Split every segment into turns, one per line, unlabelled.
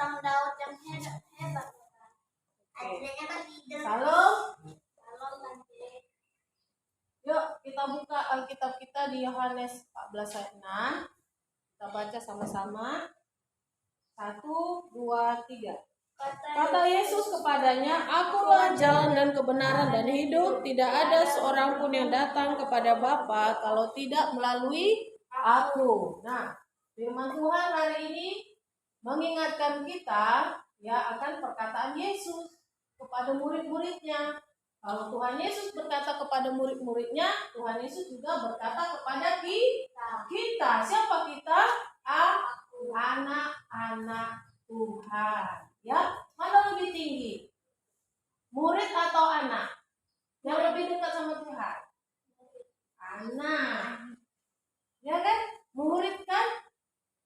Tukang Daud yang hebat. Adanya kan leader.
Salam.
Salam Bante.
Yuk kita buka Alkitab kita di Yohanes 14 ayat 6. Kita baca sama-sama. 1, 2, 3. Kata Yesus kepadanya, "Akulah jalan dan kebenaran dan hidup. Tidak ada seorang pun yang datang kepada Bapa kalau tidak melalui Aku." Nah, firman Tuhan hari ini mengingatkan kita ya akan perkataan Yesus kepada murid-muridnya. Kalau Tuhan Yesus berkata kepada murid-muridnya, Tuhan Yesus juga berkata kepada kita. Siapa kita? Anak-anak Tuhan. Ya, mana lebih tinggi? Murid atau anak? Yang lebih dekat sama Tuhan? Anak. Ya kan? Murid kan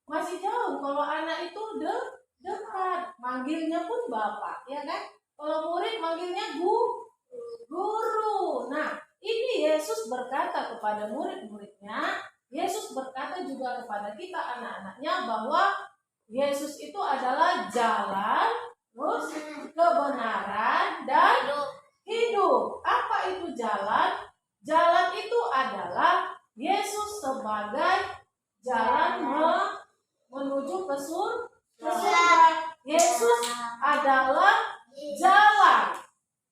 masih jauh. Kalau anak itu dekat. Manggilnya pun Bapak, ya kan? Kalau murid manggilnya guru. Nah, ini Yesus berkata kepada murid-muridnya, Yesus berkata juga kepada kita anak-anaknya bahwa Yesus itu adalah jalan, terus kebenaran dan hidup. Apa itu jalan? Jalan itu adalah Yesus sebagai jalan menuju ke surga. Yesus adalah jalan.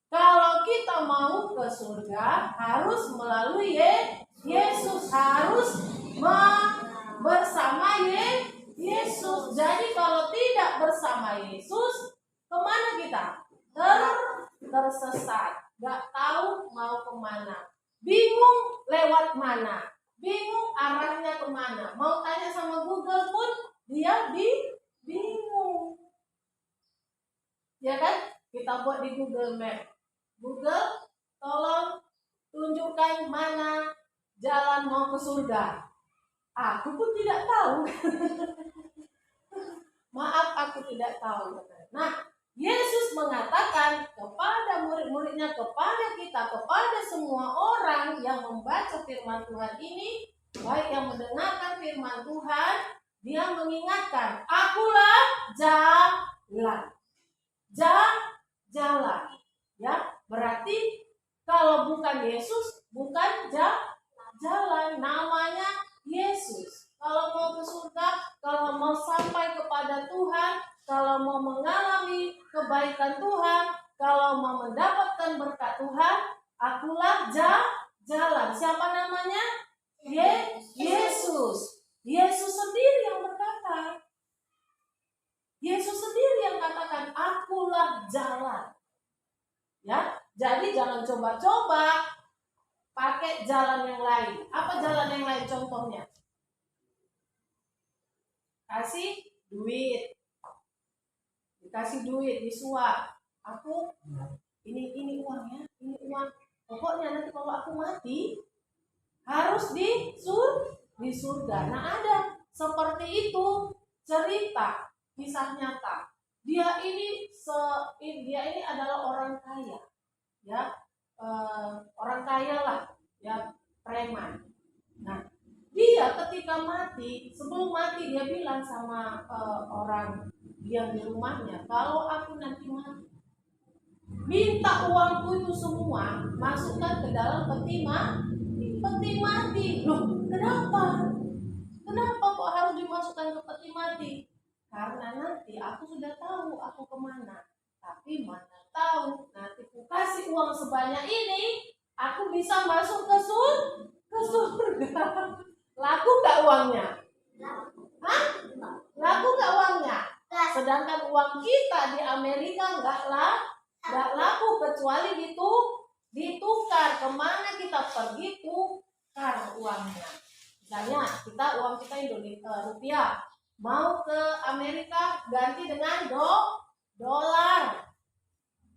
Kalau kita mau ke surga harus melalui Yesus, harus bersama Yesus. Jadi kalau tidak bersama Yesus, kemana kita? Tersesat, gak tahu mau kemana, bingung lewat mana, bingung arahnya kemana. Mau tanya sama Google pun dia bingung. Ya kan? Kita buat di Google Map. Google, tolong tunjukkan mana jalan mau ke surga. Aku pun tidak tahu. Maaf, aku tidak tahu. Nah, Yesus mengatakan kepada murid-muridnya, kepada kita, kepada semua orang yang membaca firman Tuhan ini, baik yang mendengarkan firman Tuhan, dia mengingatkan, akulah jalan. Jalan. Ya, berarti kalau bukan Yesus, bukan jalan. Namanya Yesus. Kalau mau ke surga, kalau mau sampai kepada Tuhan, kalau mau mengalami kebaikan Tuhan, kalau mau mendapatkan berkat Tuhan, akulah jalan. Siapa namanya? Yesus. Yesus sendiri yang berkata. Yesus sendiri yang katakan, akulah jalan. Ya, jadi jangan coba-coba pakai jalan yang lain. Apa jalan yang lain contohnya? Kasih duit. Dikasih duit, disuap. Aku ini uangnya, ini uang. Pokoknya nanti kalau aku mati harus di surga. Nah, ada seperti itu cerita kisah nyata. Dia ini adalah orang kaya. Ya. Orang kaya lah, ya, preman. Nah, dia ketika mati, sebelum mati dia bilang sama orang yang di rumahnya, kalau aku nanti mati, minta uangku itu semua masukkan ke dalam peti mati. Loh, kenapa? Kenapa kok harus dimasukkan ke peti mati? Karena nanti aku sudah tahu aku kemana. Tapi mana tahu nanti aku kasih uang sebanyak ini, aku bisa masuk ke surga. Laku gak uangnya? Hah? Laku gak uangnya? Sedangkan uang kita di Amerika gak laku kecuali ditukar. Kemana kita pergi tukar uangnya. Misalnya uang kita rupiah, mau ke Amerika ganti dengan dolar.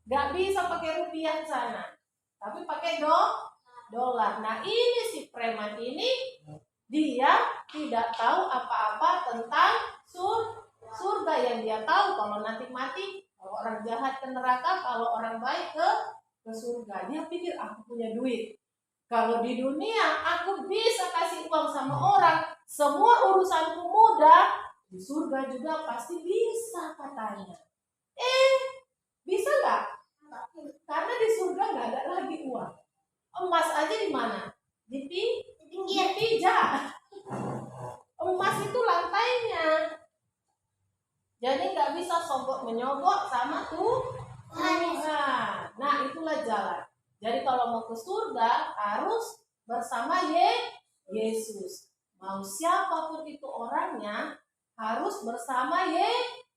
Gak bisa pakai rupiah di sana, tapi pakai dolar. Nah, ini si preman ini dia tidak tahu apa-apa tentang surga. Yang dia tahu kalau nanti mati, kalau orang jahat ke neraka, kalau orang baik ke surga. Dia pikir aku punya duit. Kalau di dunia aku bisa kasih uang sama orang, semua urusanku mudah, Di surga juga pasti bisa katanya. Bisa nggak? Karena di surga nggak ada lagi uang. Emas aja di mana? Di pijak. Emas itu lantainya. Jadi nggak bisa sogok menyogok sama Tuhan. Nah, itulah jalan. Jadi kalau mau ke surga harus bersama Yesus. Mau siapapun itu orangnya harus bersama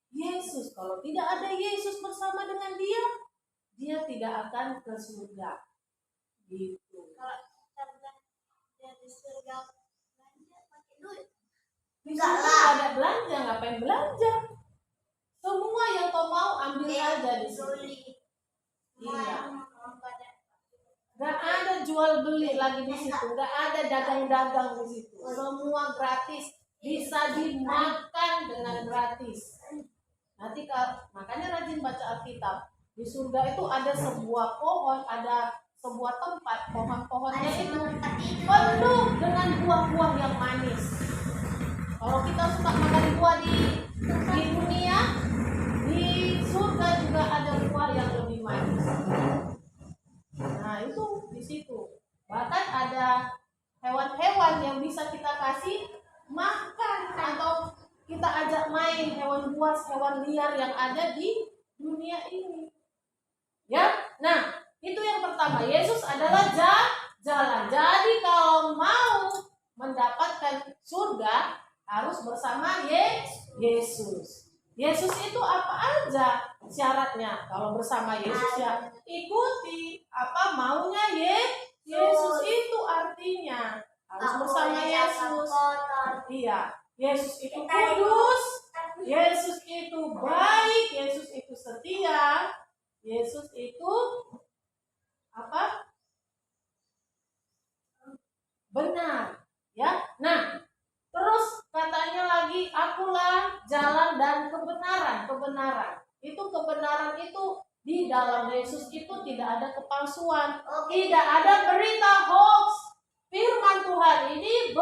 Yesus. Kalau tidak ada Yesus bersama dengan dia tidak akan ke surga. Gitu.
Kalau kita belanja di surga, belanja pakai duit.
Di surga nggak ada belanja, ngapain belanja? Semua yang kau mau ambil aja di sini. Iya. Gak ada jual beli lagi di situ, gak ada dagang-dagang di situ. Semua gratis, bisa dimakan dengan gratis. Nanti makanya rajin baca Alkitab. Di surga itu ada sebuah pohon, ada sebuah tempat, pohon-pohonnya itu penuh dengan buah-buah yang manis. Kalau kita suka makan buah di dunia, di surga juga ada buah yang lebih manis. Nah itu di situ. Bahkan ada hewan-hewan yang bisa kita kasih makan atau kita ajak main, hewan buas, hewan liar yang ada di dunia ini. Ya, nah itu yang pertama. Yesus adalah jalan. Jadi kalau mau mendapatkan surga harus bersama Yesus. Yesus itu apa aja syaratnya? Kalau bersama Yesus ya ikuti apa maunya Yesus itu artinya harus bersama Yesus. Iya, Yesus itu kudus, Yesus itu baik, Yesus itu setia, Yesus itu apa? Benar, ya. Nah, terus katanya lagi akulah jalan dan kebenaran. Itu kebenaran itu di dalam Yesus itu tidak ada kepalsuan, tidak ada berita hoax. Firman Tuhan ini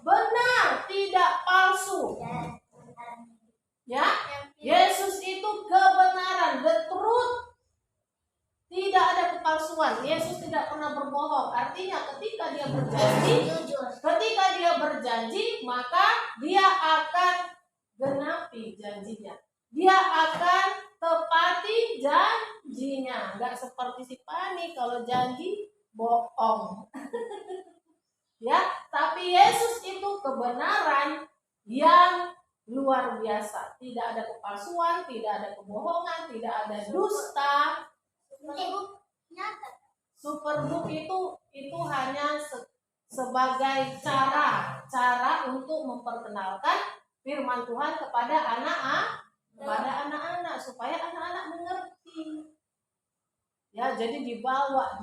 benar, tidak palsu. Ya, Yesus itu kebenaran, the truth. Tidak ada kepalsuan. Yesus tidak pernah berbohong. Artinya ketika dia berjanji, maka dia akan genapi janjinya. Dia akan tepati janjinya. Enggak seperti si Pani kalau janji bohong. Ya, tapi Yesus itu kebenaran yang luar biasa. Tidak ada kepalsuan, tidak ada kebohongan, tidak ada dusta. Superbook itu hanya sebagai cara untuk memperkenalkan firman Tuhan kepada anak-anak supaya anak-anak mengerti. Ya, jadi dibawa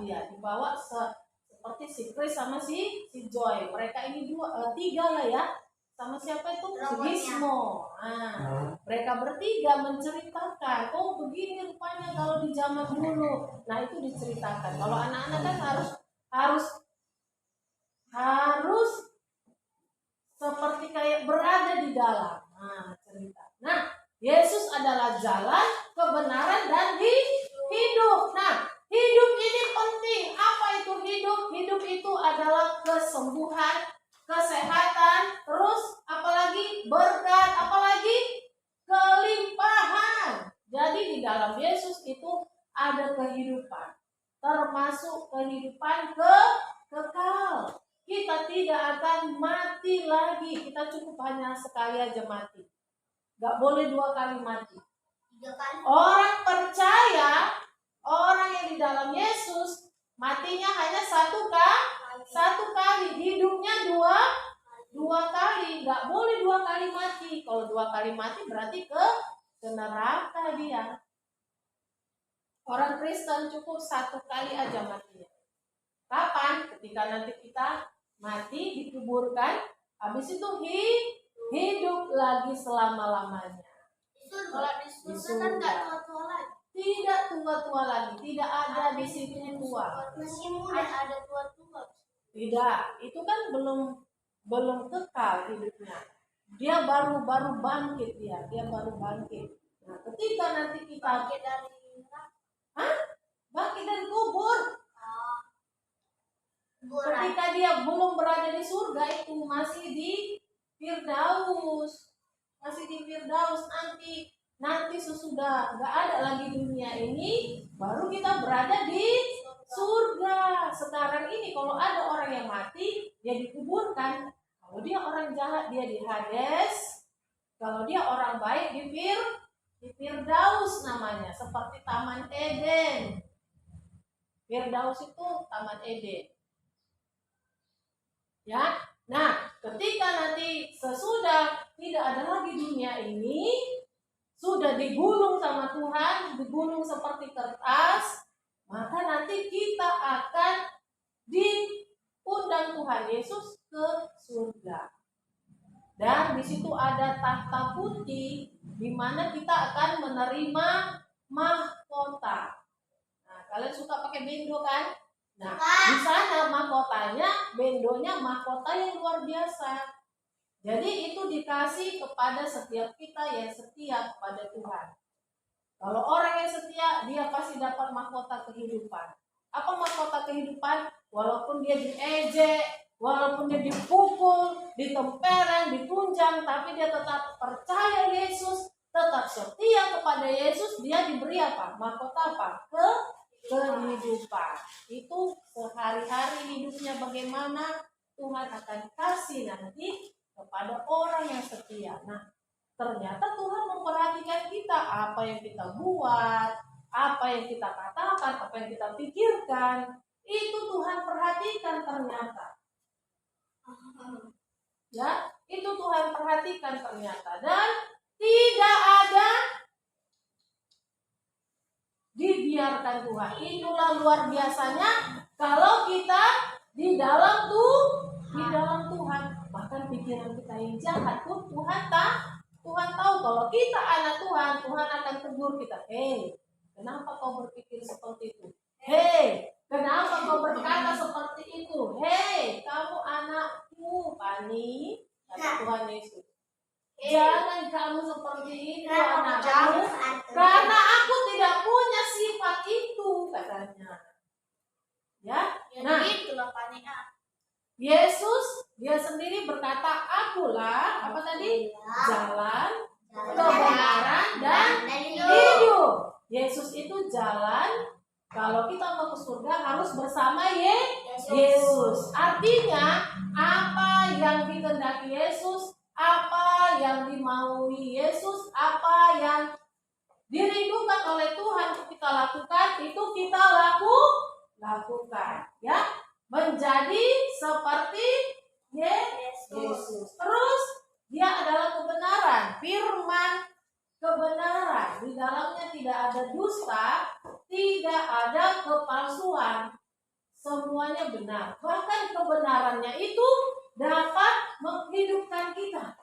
seperti si Chris sama si Joy. Mereka ini tiga lah ya. Sama siapa itu? Gizmo. Nah, mereka bertiga menceritakan, oh begini rupanya kalau di zaman dulu. Nah, itu diceritakan. Kalau anak-anak kan harus seperti kayak berada di dalam. Nah, cerita. Nah, Yesus adalah jalan, kebenaran, dan hidup. Nah, hidup ini penting. Apa itu hidup? Hidup itu adalah kesembuhan, kesehatan, terus apalagi berkat, apalagi kelimpahan. Jadi di dalam Yesus itu ada kehidupan, termasuk kehidupan kekal. Kita tidak akan mati lagi. Kita cukup hanya sekali aja mati. Gak boleh 2 kali mati.
3 kali.
Orang percaya, orang yang di dalam Yesus matinya hanya satu kali, hidupnya dua kali, nggak boleh 2 kali mati. Kalau 2 kali mati berarti ke neraka dia. Orang Kristen cukup 1 kali aja matinya. Kapan? Ketika nanti kita mati, dikuburkan, habis itu hidup lagi selama-lamanya.
Kalau di surga kan nggak tua-tua lagi.
Tidak tua-tua lagi, tidak ada di situ tua.
Masih muda ada tua-tua.
Tidak, itu kan belum kekal hidupnya. Dia baru bangkit, dia baru bangkit. Nah, ketika nanti kita
Bangkit dari neraka.
bangkit dari kubur,
Kuburan.
ketika dia belum berada di surga itu masih di Firdaus, nanti sesudah nggak ada lagi dunia ini, baru kita berada di surga. Sekarang ini kalau ada orang yang mati, dia dikuburkan. Kalau dia orang jahat, dia di Hades. Kalau dia orang baik, di Firdaus namanya, seperti Taman Eden. Firdaus itu Taman Eden. Ya, nah ketika nanti sesudah tidak ada lagi dunia ini, sudah digulung sama Tuhan, digulung seperti kertas, maka nanti kita akan diundang Tuhan Yesus ke surga. Dan di situ ada tahta putih di mana kita akan menerima mahkota. Nah, kalian suka pakai bendo kan? Nah, di sana mahkotanya, bendonya mahkota yang luar biasa. Jadi itu dikasih kepada setiap kita yang setia kepada Tuhan. Kalau orang yang setia, dia pasti dapat mahkota kehidupan. Apa mahkota kehidupan? Walaupun dia diejek, walaupun dia dipukul, ditempeleng, ditunjang, tapi dia tetap percaya Yesus, tetap setia kepada Yesus, dia diberi apa? Mahkota apa? Kehidupan. Itu sehari-hari hidupnya bagaimana Tuhan akan kasih nanti kepada orang yang setia. Nah, ternyata Tuhan memperhatikan kita, apa yang kita buat, apa yang kita katakan, apa yang kita pikirkan, itu Tuhan perhatikan ternyata. Ya, itu Tuhan perhatikan ternyata. Dan tidak ada dibiarkan Tuhan. Itulah luar biasanya kalau kita di dalam Tuhan. Bahkan pikiran kita yang jahat pun Tuhan tahu. Kalau kita anak Tuhan, Tuhan akan tegur kita. Hei, kenapa kau berpikir seperti itu? Hei, kenapa kau berkata seperti itu? Hei, kamu anakku, Pani, kata Tuhan Yesus. Jangan kamu seperti itu anakku, karena aku tidak punya sifat itu, katanya. Ya, nah
itulah panik.
Yesus dia sendiri berkata, akulah apa tadi? Jalan, kebenaran dan hidup. Yesus itu jalan. Kalau kita mau ke surga harus bersama Yesus. Artinya apa yang dikehendaki Yesus, apa yang dimaui Yesus, apa yang dirindukan oleh Tuhan untuk kita lakukan, itu kita lakukan, ya. Menjadi seperti Yesus. Terus dia adalah kebenaran, firman kebenaran. Di dalamnya tidak ada dusta, tidak ada kepalsuan. Semuanya benar. Bahkan kebenarannya itu dapat menghidupkan kita,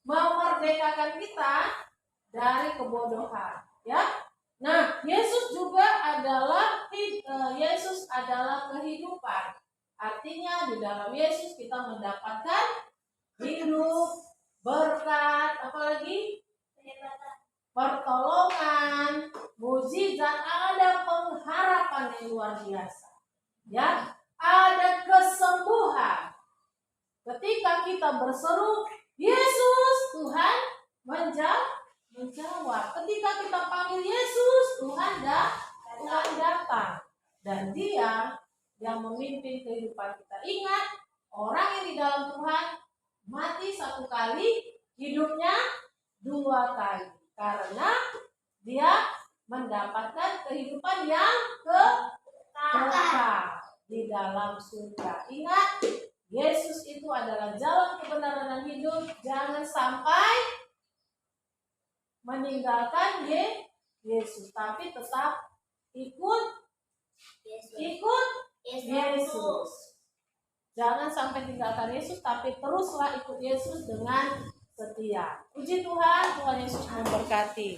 memerdekakan kita dari kebodohan, ya. Nah, Yesus adalah kehidupan. Artinya di dalam Yesus kita mendapatkan hidup, berkat, apalagi pertolongan, mukjizat, ada pengharapan yang luar biasa. Ya, ada kesembuhan. Ketika kita berseru, Yesus, Tuhan menjawab. Ketika kita panggil Yesus, Tuhan datang. Dan Dia yang memimpin kehidupan kita. Ingat, orang yang di dalam Tuhan mati 1 kali, hidupnya 2 kali. Karena dia mendapatkan kehidupan yang kekal di dalam surga. Ingat, Yesus itu adalah jalan kebenaran dan hidup. Jangan sampai meninggalkan Yesus, tapi tetap ikut Yesus. Jangan sampai tinggalkan Yesus, tapi teruslah ikut Yesus dengan setia. Puji Tuhan, Tuhan Yesus memberkati.